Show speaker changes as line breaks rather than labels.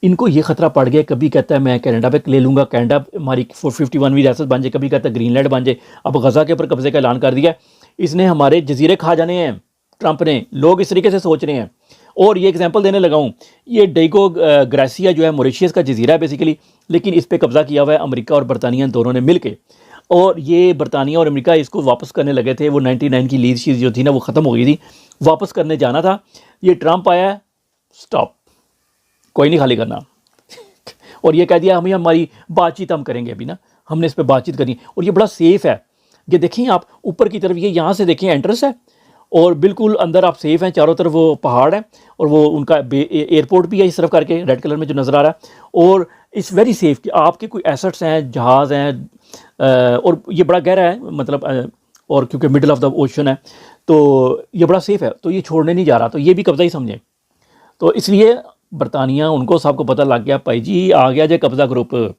इनको ये खतरा पड़ गया, कभी कहता है मैं कनाडा पे ले लूँगा, कनाडा हमारी 451वीं रियासत बन जाए, कभी कहता है ग्रीनलैंड बन जाए। अब गज़ा के ऊपर कब्जे का ऐलान कर दिया, इसने हमारे जजीरे खा जाने हैं ट्रंप ने। लोग इस तरीके से सोच रहे हैं। और ये एग्जांपल देने लगा हूँ, ये डेगो ग्रेसिया जो है मॉरिशस का जजीरा है बेसिकली, लेकिन इस पर कब्जा किया हुआ है अमेरिका और बरतानिया दोनों ने मिल के। और ये बरतानिया और अमेरिका इसको वापस करने लगे थे। वो 99 की लीज शीज जो थी ना वो ख़त्म हो गई थी, वापस करने जाना था। ये ट्रंप आया, स्टॉप, कोई नहीं खाली करना। और ये कह दिया हमें हमारी बातचीत हम करेंगे अभी ना, हमने इस पर बातचीत करनी। और ये बड़ा सेफ़ है। ये देखें आप ऊपर की तरफ, ये यहाँ से देखें एंट्रेंस है और बिल्कुल अंदर आप सेफ़ हैं। चारों तरफ वो पहाड़ है और वो उनका एयरपोर्ट भी है इस तरफ करके रेड कलर में जो नज़र आ रहा है। और इट्स वेरी सेफ़ कि आपके कोई एसेट्स हैं, जहाज़ हैं, और ये बड़ा गहरा है मतलब, और क्योंकि मिडल ऑफ द ओशन है तो ये बड़ा सेफ़ है, तो ये छोड़ने नहीं जा रहा। तो ये भी कब्ज़ा ही समझें। तो इसलिए बरतानिया उनको सबको पता लग गया, भाई जी आ गया जे कब्ज़ा ग्रुप।